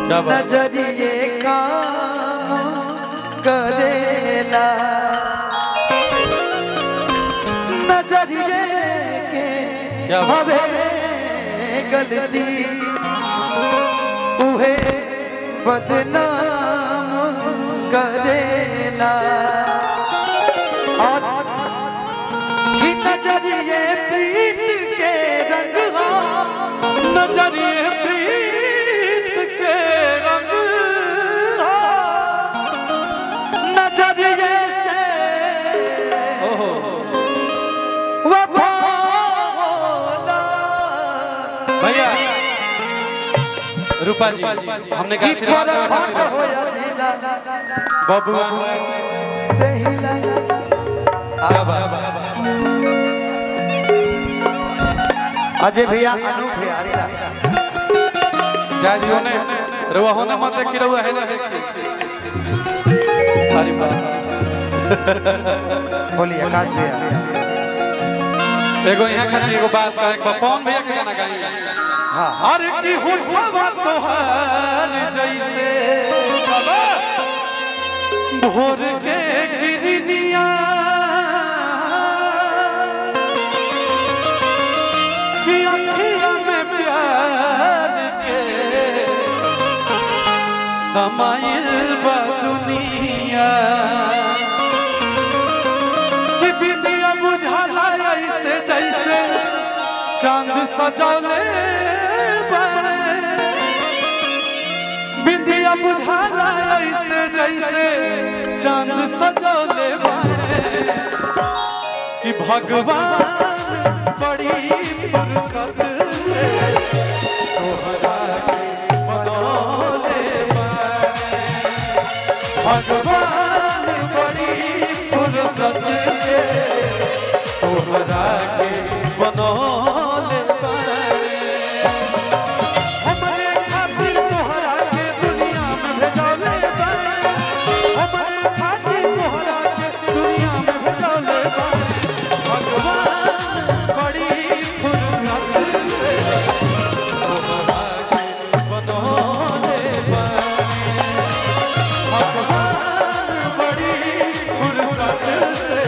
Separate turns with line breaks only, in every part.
नजरिए काम करेला नजरिए के हवे गलती उहे बदनाम करेला और कि नजरिए प्रीत के रंग हो
नजरिए प्रीत के रंग हो
नजरिए से वफा
भैया रूपा जी हमने कहा बाबू
सही अजय भैया अनूप भैया अच्छा
जादियों ने रुआ होने मत देखी रुआ है ना देखी अरे
बोलिए आकाश भैया
एगो यहाँ खाती एगो बात का एक पवन भैया के गाना गाई
हाँ
अरे की हुठवा तोहार जैसे भोर के गिरनिया की अखिया में प्यार के समाइल बा दुनिया की बिंदिया बुझाला ऐसे जैसे चांद सजौले बिंदिया बुझाला ऐसे जैसे चांद सजौले कि भगवान बड़ी फुर्सत से तोहरा के बनौले भगवान बड़ी फुर्सत से तोहरा के बनौले हमरे खातिर तोहरा के दुनिया में भेजौले हमरे खातिर तोहरा के दुनिया में भेजौले भगवान बड़ी फुर्सत से तोहरा के बनौले भगवान बड़ी फुर्सत से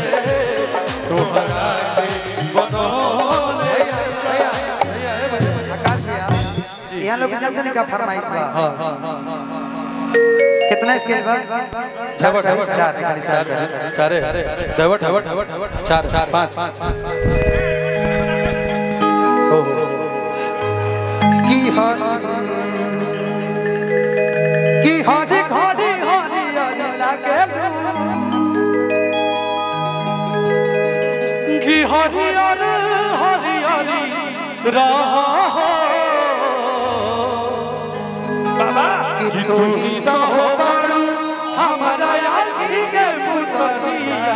तोहरा के बनौले
आकाश भैया यहाँ लोग जानते नहीं का फरमाइश बा कितना स्केल बा चार खाली चार
दवट चार पाँच
की हर घड़ी हरियर लागेलू
कि हरियर हरियरी रहा बाबा
कि तू ही तो हो बड़ू हमारा आँखी के पुतरिया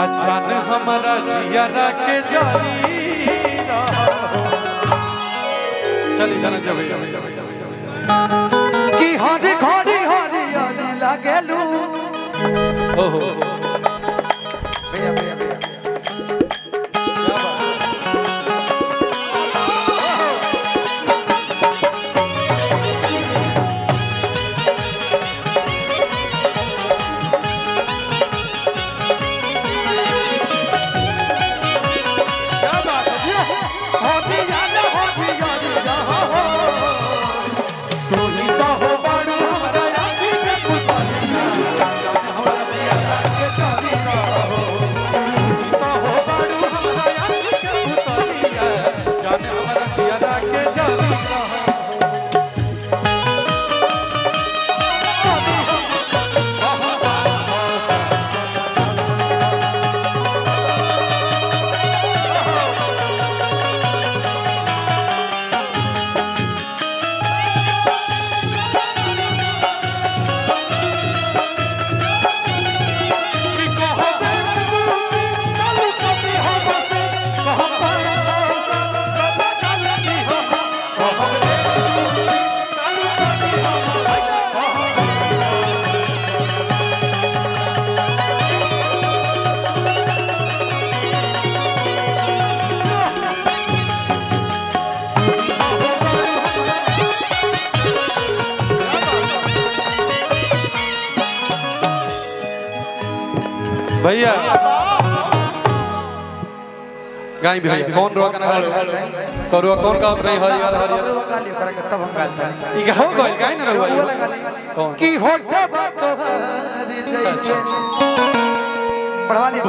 अच्छा न हमारा जियारा के जारी चली जाना जब
कि हर घड़ी हरियर लागेलू
ओहो
भैया भैया भैया
भैया गाय भैया कौन रोआ कना करुआ कौन का उतरे हरियर हरियर
गा लियो करा के तब हम गाता
ई हो गई गाय ना रोआ कौन
की होठे तोहार जैसे बढ़वा लिया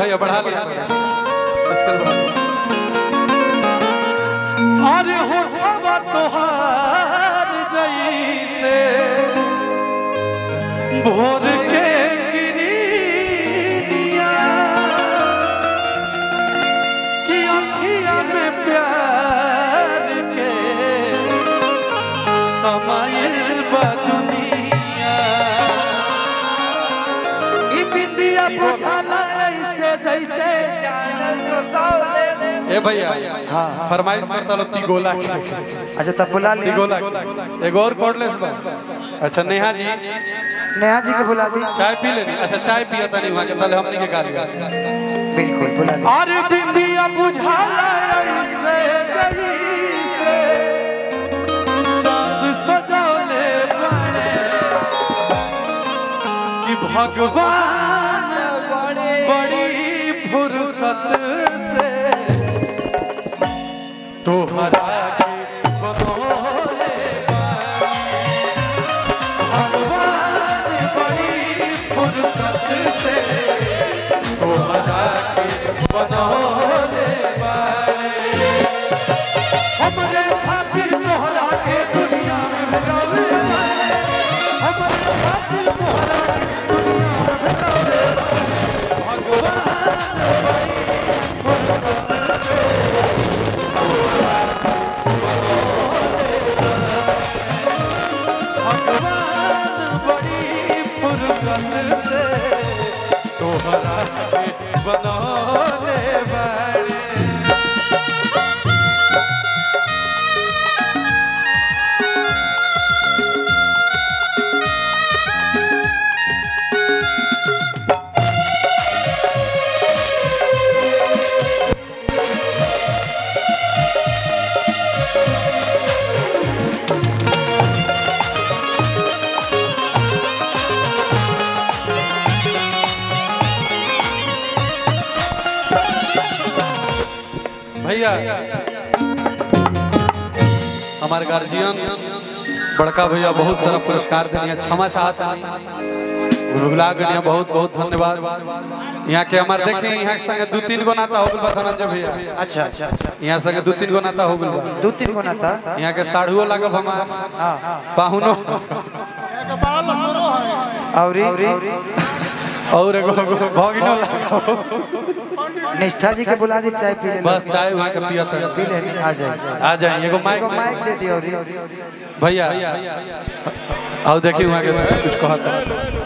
भैया बढ़ा लिया आजकल बढ़ा अरे होठवा तोहार जैसे भोर के गिरिया की अखिया में प्यार के समाइल बा दुनिया
ई बिंदिया बुझाला ऐसे जैसे
ए भैया हां फरमाइश करता लो ती गोला
अच्छा तब बुला लिया
गोला एक और कॉर्डलेस बस अच्छा नेहा जी
के बुला दी
चाय पी लेनी अच्छा चाय पिया था नहीं वहां के तले हमनी के गा लिया
बिल्कुल बुला ली
अरे बिंदिया बुझाला ऐसे जैसे चांद सजौले बने कि भगवान बड़ी फुर्सत से तोहरा के बनोले भगवान बड़ी फुर्सत से तोहरा के बनोले हमरे खातिर तोहरा के दुनिया में भेजौले हमरे खातिर तोहरा के दुनिया में भेजौले भगवान बड़ी फुर्सत से तोहरा के बनौले बाड़े भैया हमारे गार्जियन बड़का भैया बहुत सारा पुरस्कार देनी क्षमा चाहता भुला गए बहुत बहुत धन्यवाद यहाँ के हमारे देखिए यहाँ के संगे 2-3 गो नाता हो गया धनंजय भैया
अच्छा अच्छा
यहाँ संगे 2-3 गो नाता हो गया
2-3 गो नाता
यहाँ के साढ़ुओ लागब हमार पाहुनो और एगो भगिनो लागब
निष्ठा जी के बुला दी चाय पी ले
बस चाय वहाँ के पिया था
पी ले आ जाए
एगो माइक
दे दियो
भैया आओ देखिए वहाँ के कुछ कहता